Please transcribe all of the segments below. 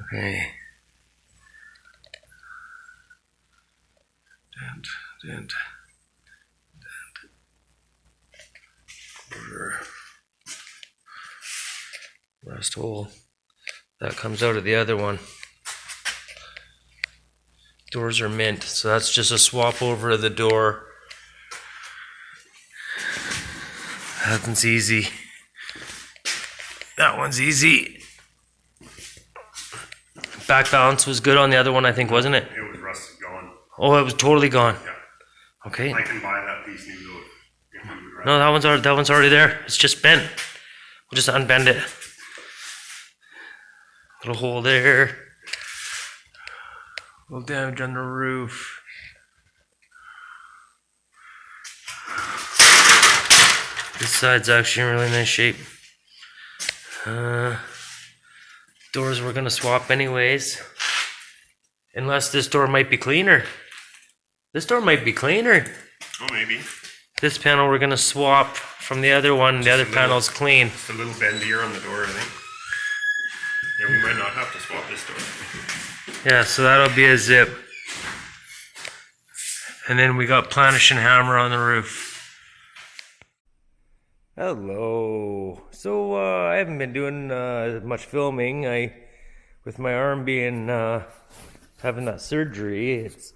Okay. Dent. Quarter. Rest hole. That comes out of the other one. Doors are mint, so that's just a swap over of the door. That one's easy. That one's easy. Back balance was good on the other one, I think, wasn't it? It was rusted gone. Oh, it was totally gone. Yeah. Okay. I can buy that piece new though. If you would rather. No, that one's already there. It's just bent. We'll just unbend it. Little hole there. Little damage on the roof. This side's actually in really nice shape. Doors we're gonna swap anyways. Unless this door might be cleaner. This door might be cleaner. Oh, maybe. This panel we're gonna swap from the other one. The other panel's clean. Just a little bendier on the door, I think. Yeah, we might not have to swap this door. Yeah, so that'll be a zip. And then we got planish and hammer on the roof. Hello. So I haven't been doing much filming. With my arm being having that surgery, it's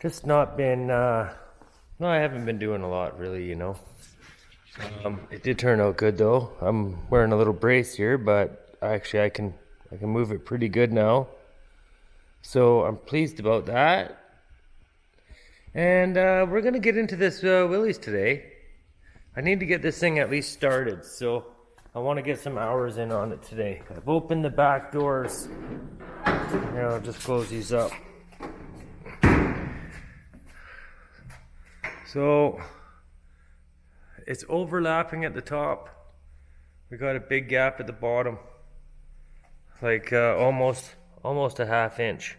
just not been. No, I haven't been doing a lot really. You know. It did turn out good though. I'm wearing a little brace here, but actually I can move it pretty good now. So I'm pleased about that. And we're gonna get into this Willys today. I need to get this thing at least started, so I want to get some hours in on it today. I've opened the back doors. Here, I'll just close these up. So it's overlapping at the top. We got a big gap at the bottom, like almost a half inch.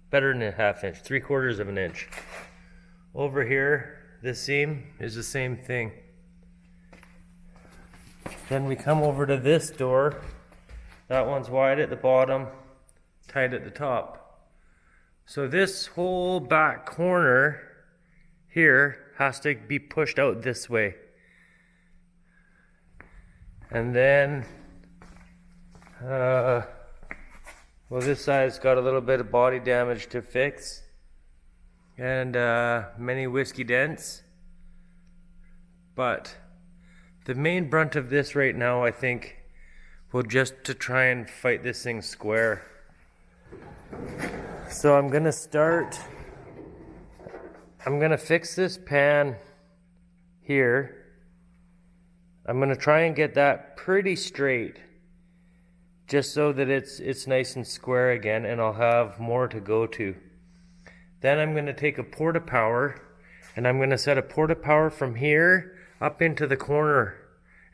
Better than a half inch, 3/4 of an inch. Over here, this seam is the same thing. Then we come over to this door. That one's wide at the bottom, tight at the top. So this whole back corner here has to be pushed out this way. And then, well, this side's got a little bit of body damage to fix. And many whiskey dents. But the main brunt of this right now, I think, will just to try and fight this thing square. So I'm gonna fix this pan here. I'm gonna try and get that pretty straight, just so that it's nice and square again, and I'll have more to go to. Then I'm gonna take a porta power, and I'm gonna set a porta power from here up into the corner,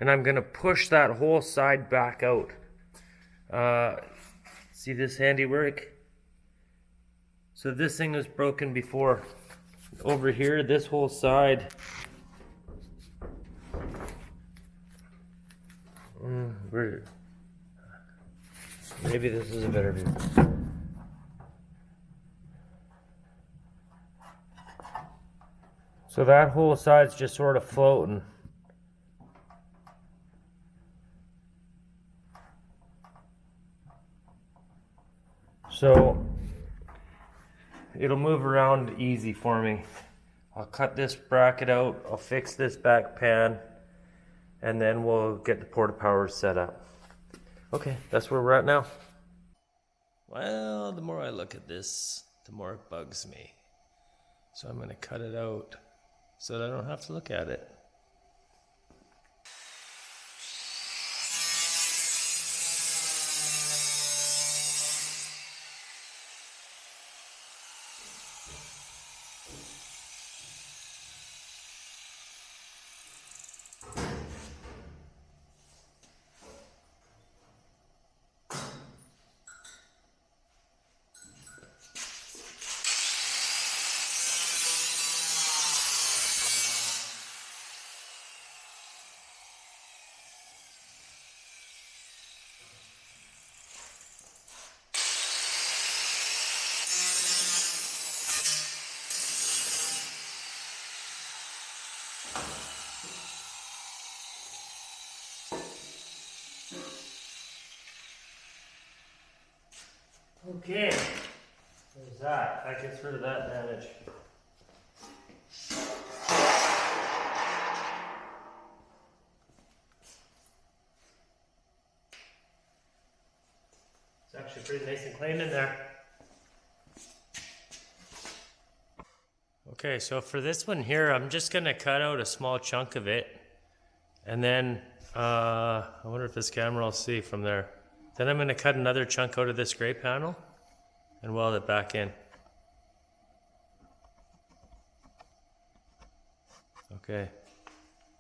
and I'm gonna push that whole side back out. See this handiwork? So this thing was broken before. Over here, this whole side. Maybe this is a better view. So that whole side's just sort of floating. So it'll move around easy for me. I'll cut this bracket out, I'll fix this back pan, and then we'll get the porta power set up. Okay, that's where we're at now. Well, the more I look at this, the more it bugs me. So I'm gonna cut it out so that I don't have to look at it. Okay, there's that. That gets rid of that damage. It's actually pretty nice and clean in there. Okay, so for this one here, I'm just gonna cut out a small chunk of it, and then I wonder if this camera will see from there. Then I'm gonna cut another chunk out of this gray panel and weld it back in. Okay,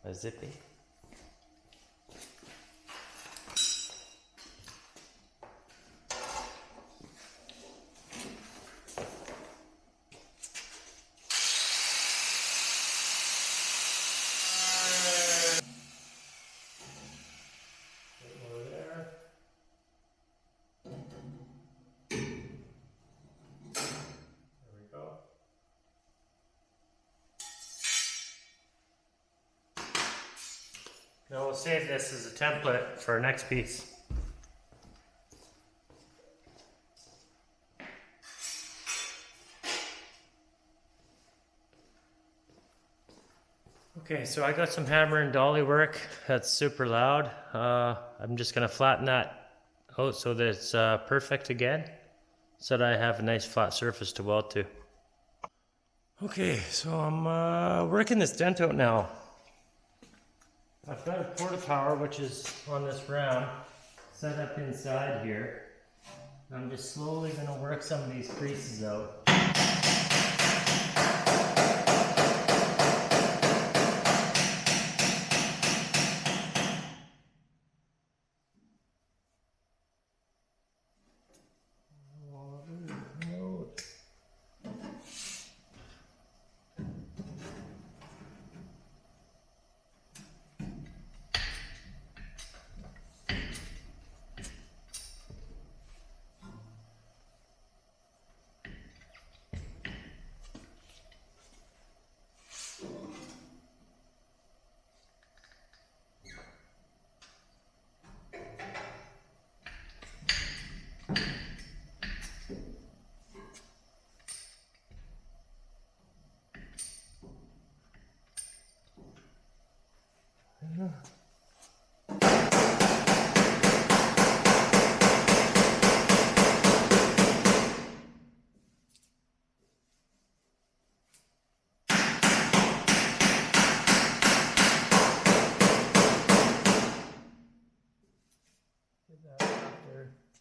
a zippy. Now we'll save this as a template for our next piece. Okay, so I got some hammer and dolly work that's super loud. I'm just gonna flatten that out so that it's perfect again, so that I have a nice flat surface to weld to. Okay, so I'm working this dent out now. I've got a porta power, which is on this ram, set up inside here. I'm just slowly going to work some of these creases out.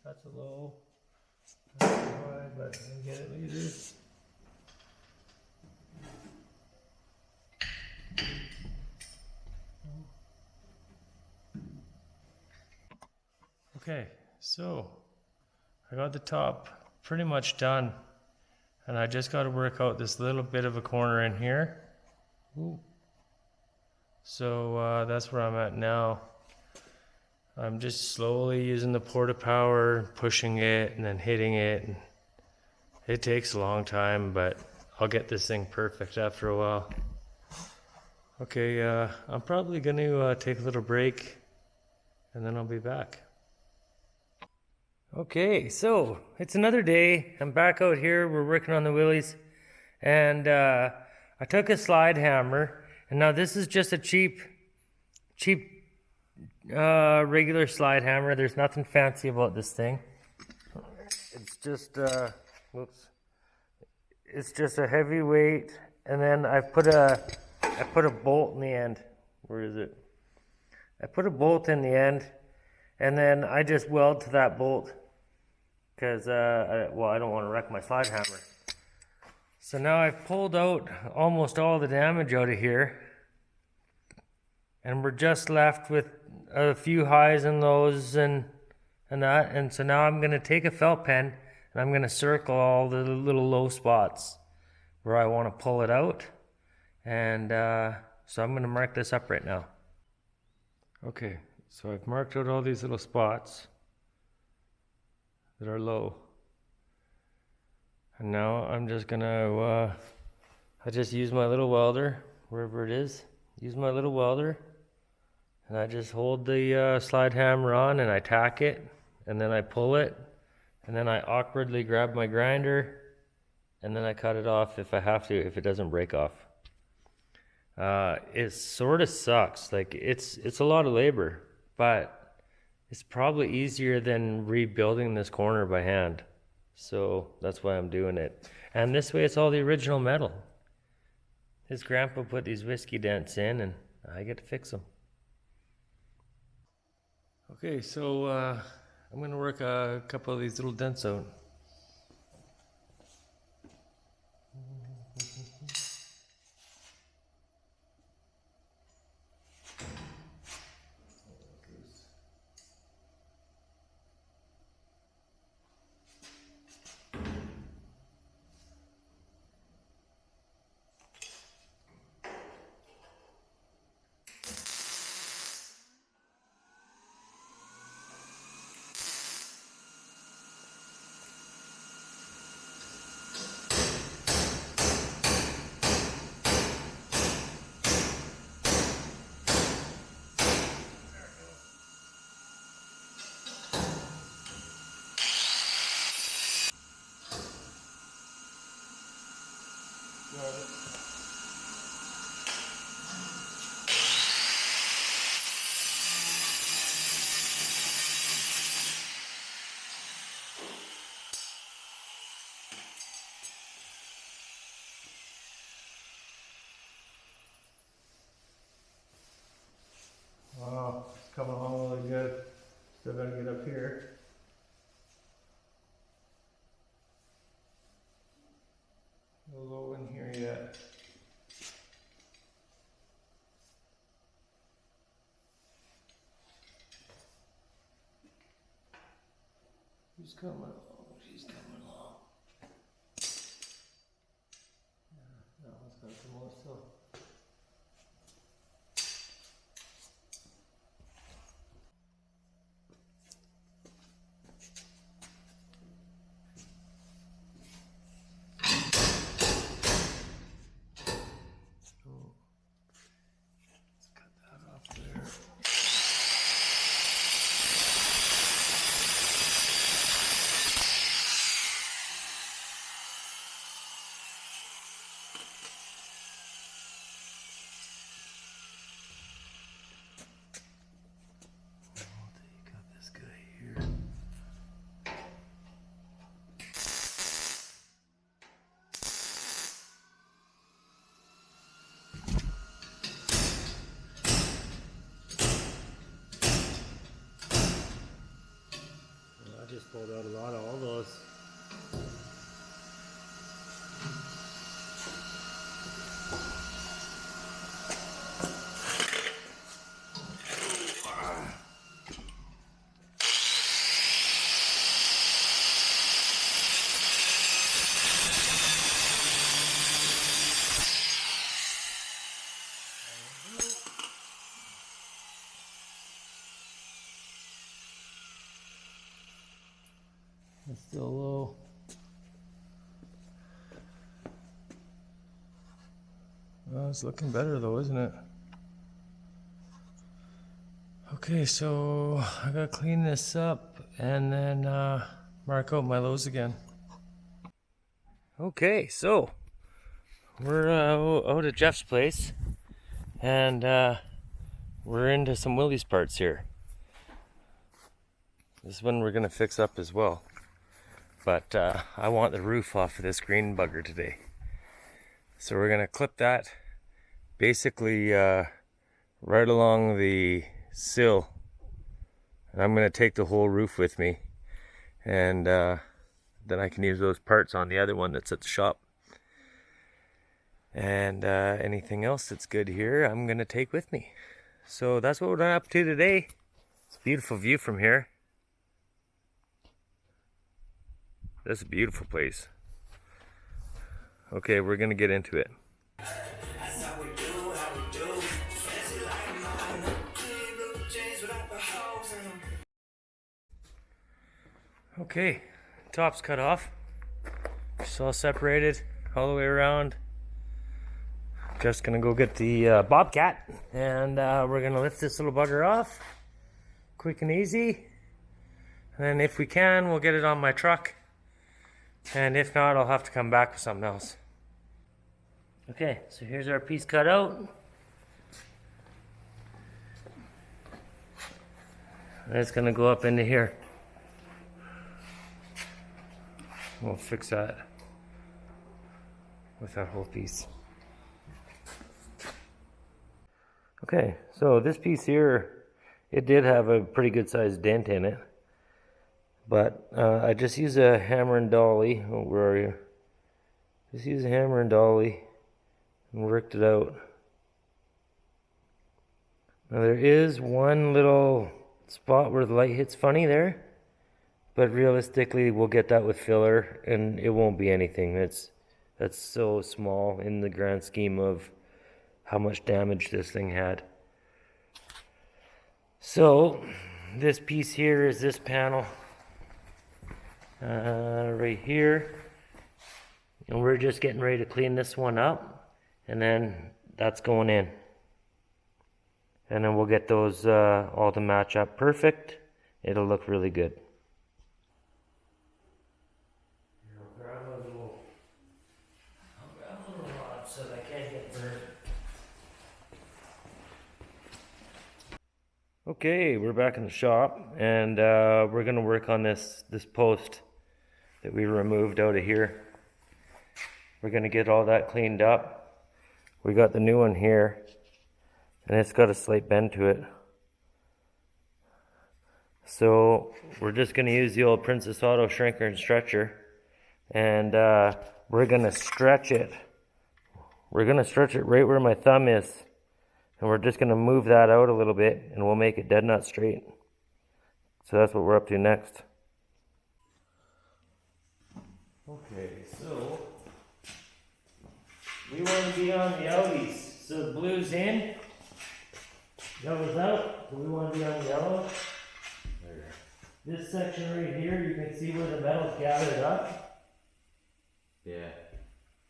That's a low, that's a high, but I can get it later. Okay, so I got the top pretty much done, and I just got to work out this little bit of a corner in here. Ooh. So that's where I'm at now. I'm just slowly using the porta power, pushing it and then hitting it. It takes a long time, but I'll get this thing perfect after a while. Okay, I'm probably going to take a little break and then I'll be back. Okay, so it's another day. I'm back out here. We're working on the Willys, and I took a slide hammer, and now this is just a cheap regular slide hammer. There's nothing fancy about this thing. It's just it's just a heavy weight, and then I put a bolt in the end. Where is it? I put a bolt in the end, and then I just weld to that bolt because I don't want to wreck my slide hammer. So now I've pulled out almost all the damage out of here, and we're just left with a few highs and lows and that. And so now I'm going to take a felt pen and I'm going to circle all the little low spots where I want to pull it out. And so I'm going to mark this up right now. Okay, so I've marked out all these little spots that are low. And now I'm just going to, I just use my little welder, wherever it is. Use my little welder. And I just hold the slide hammer on and I tack it, and then I pull it, and then I awkwardly grab my grinder, and then I cut it off if I have to, if it doesn't break off. It sort of sucks. Like it's a lot of labor, but it's probably easier than rebuilding this corner by hand. So that's why I'm doing it. And this way it's all the original metal. His grandpa put these whiskey dents in and I get to fix them. Okay, so I'm gonna work a couple of these little dents out. Wow, it's coming along really good. Still gotta get up here. No low in here yet. She's coming along. She's coming along. Yeah, that one's got some more still. I just pulled out a lot of all those. It's still low. Well, it's looking better though, isn't it? Okay, so I gotta clean this up and then mark out my lows again. Okay, so we're out at Jeff's place and we're into some Willys parts here. This one we're gonna fix up as well. But I want the roof off of this green bugger today. So we're gonna clip that basically right along the sill. And I'm gonna take the whole roof with me. And then I can use those parts on the other one that's at the shop. And anything else that's good here, I'm gonna take with me. So that's what we're up to today. It's a beautiful view from here. This is a beautiful place. Okay, we're gonna get into it. Okay, top's cut off. It's all separated all the way around. Just gonna go get the bobcat and we're gonna lift this little bugger off. Quick and easy. And if we can, we'll get it on my truck. And if not, I'll have to come back with something else. Okay, so here's our piece cut out. And it's gonna go up into here. We'll fix that with that whole piece. Okay, so this piece here, it did have a pretty good sized dent in it. But I just use a hammer and dolly. Oh, where are you? Just use a hammer and dolly and worked it out. Now there is one little spot where the light hits funny there, but realistically we'll get that with filler and it won't be anything. That's so small in the grand scheme of how much damage this thing had. So this piece here is this panel right here, and we're just getting ready to clean this one up, and then that's going in, and then we'll get those all to match up perfect. It'll look really good. I'll grab a little rod so that I can't get burned. Okay, we're back in the shop, and we're gonna work on this post that we removed out of here. We're gonna get all that cleaned up. We got the new one here, and it's got a slight bend to it. So we're just gonna use the old Princess Auto shrinker and stretcher, and we're gonna stretch it. We're gonna stretch it right where my thumb is, and we're just gonna move that out a little bit, and we'll make it dead nut straight. So that's what we're up to next. Okay, so we want to be on the outies. So the blue's in, yellow's out. So we want to be on yellow. This section right here, you can see where the metal's gathered up. Yeah.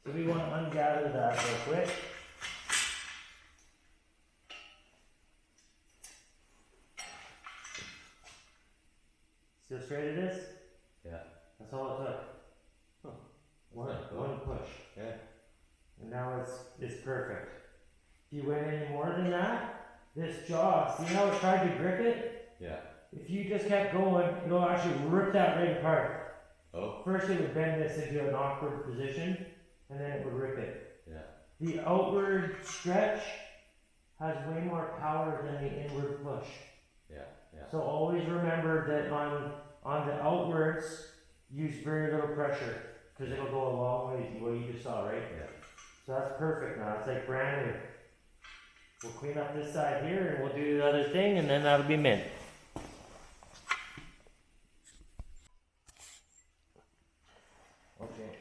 So we want to ungather that real quick. See how straight it is? Yeah. That's all it took. One push. Yeah. And now it's perfect. If you went any more than that, this jaw, see how it tried to grip it? Yeah. If you just kept going, it'll actually rip that right apart. Oh. First it would bend this into an awkward position, and then it would rip it. Yeah. The outward stretch has way more power than the inward push. Yeah. Yeah. So always remember that on the outwards, use very little pressure, because it'll go a long way, what you just saw, right? Yeah. So that's perfect now, it's like brand new. We'll clean up this side here and we'll do the other thing, and then that'll be mint. Okay.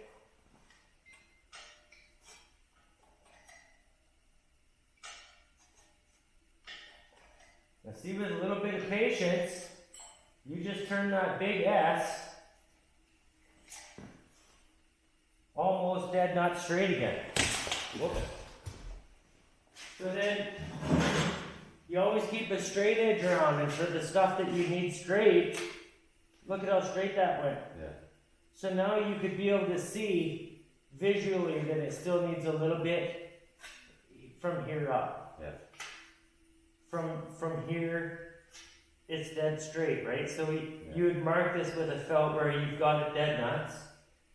Now see, with a little bit of patience, you just turn that big S almost dead nut straight again. Whoops. So then, you always keep a straight edge around, and for the stuff that you need straight, look at how straight that went. Yeah. So now you could be able to see visually that it still needs a little bit from here up. Yeah. From here, it's dead straight, right? So you would mark this with a felt where you've got it dead nuts,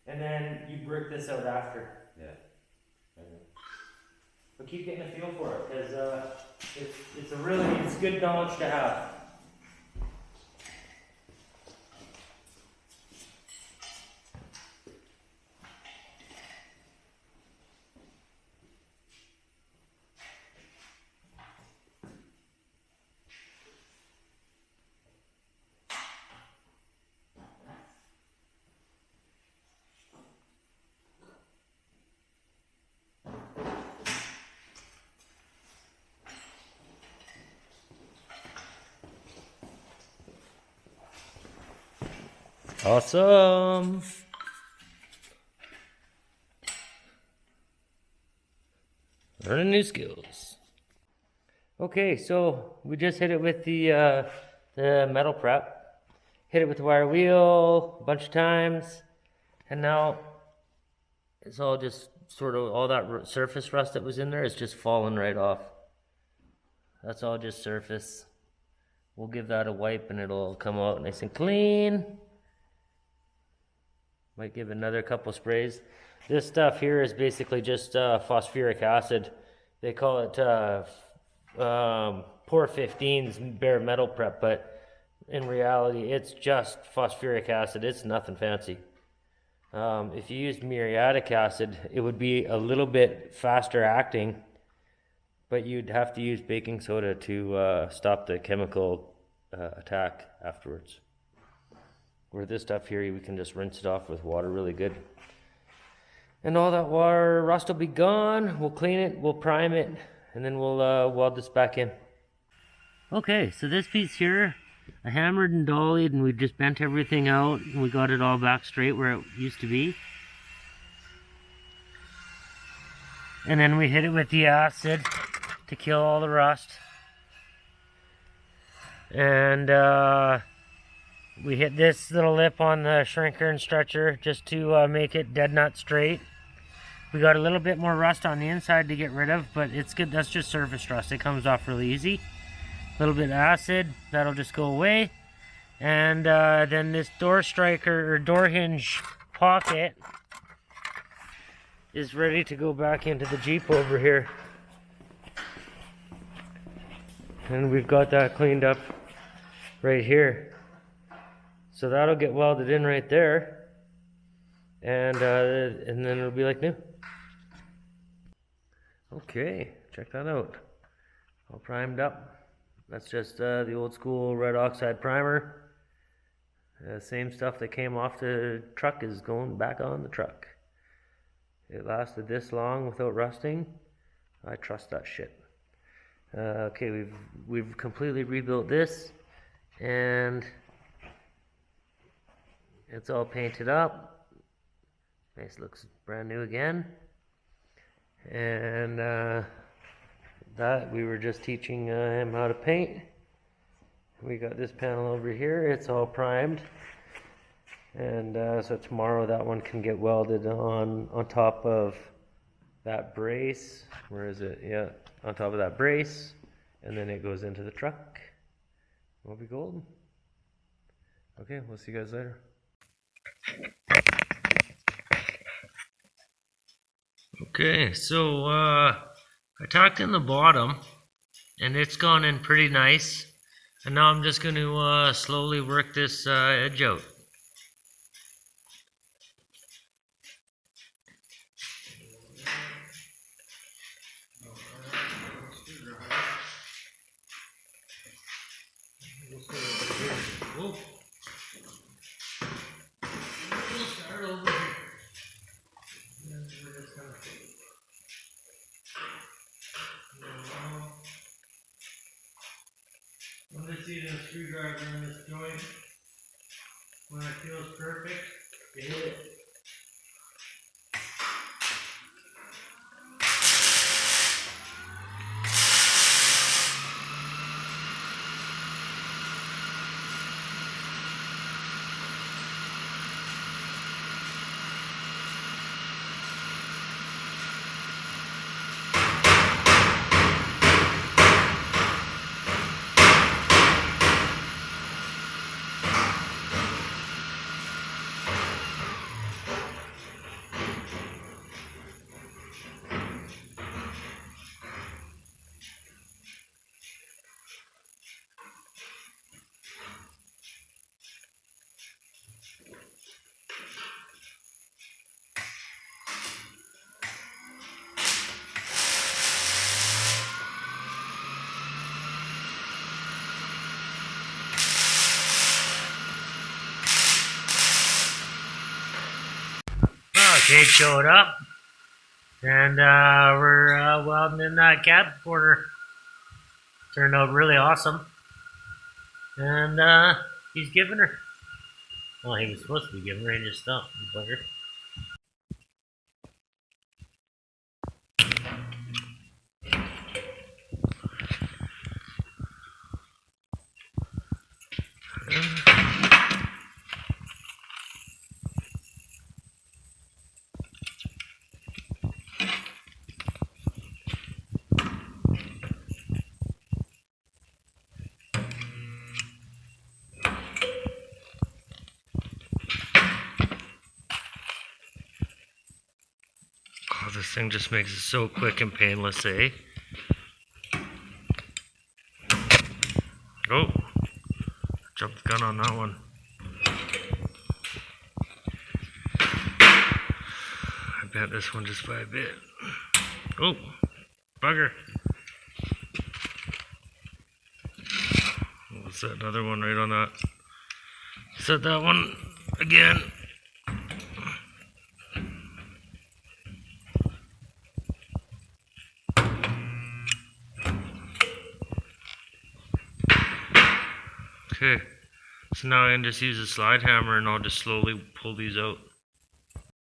and then you brick this out after. Yeah. But keep getting a feel for it, because it's good knowledge to have. Awesome. Learning new skills. Okay, so we just hit it with the metal prep, hit it with the wire wheel a bunch of times, and now it's all just sort of, all that surface rust that was in there is just falling right off. That's all just surface. We'll give that a wipe and it'll come out nice and clean. Might give another couple sprays. This stuff here is basically just phosphoric acid. They call it Pour 15's bare metal prep, but in reality it's just phosphoric acid. It's nothing fancy. If you used muriatic acid, it would be a little bit faster acting, but you'd have to use baking soda to stop the chemical attack afterwards. Where this stuff here, we can just rinse it off with water really good. And all that water rust will be gone. We'll clean it, we'll prime it, and then we'll weld this back in. Okay, so this piece here, I hammered and dollied, and we just bent everything out, and we got it all back straight where it used to be. And then we hit it with the acid to kill all the rust. And we hit this little lip on the shrinker and stretcher just to make it dead nut straight. We got a little bit more rust on the inside to get rid of, but it's good. That's just surface rust. It comes off really easy. A little bit of acid, that'll just go away. And then this door striker or door hinge pocket is ready to go back into the Jeep over here. And we've got that cleaned up right here. So that'll get welded in right there. And then it'll be like new. Okay, check that out. All primed up. That's just the old school red oxide primer. Same stuff that came off the truck is going back on the truck. It lasted this long without rusting. I trust that shit. Okay, we've completely rebuilt this, and it's all painted up. Nice, looks brand new again. And that we were just teaching him how to paint. We got this panel over here. It's all primed, and so tomorrow that one can get welded on top of that brace. Where is it? Yeah, on top of that brace, and then it goes into the truck. We'll be golden. Okay, we'll see you guys later. Okay, so I tacked in the bottom, and it's gone in pretty nice. And now I'm just going to slowly work this edge out. We'll start over here. I'm just using a screwdriver in this joint. When it feels perfect, you hit it. Jake showed up, and we're welding in that cab corner. Turned out really awesome, and he's giving her. Well, he was supposed to be giving her, he just stopped, bugger. thing just makes it so quick and painless, eh? Oh, jumped the gun on that one. I bent this one just by a bit. Oh, bugger. We'll set another one right on that. Set that one again. Okay, so now I can just use a slide hammer and I'll just slowly pull these out.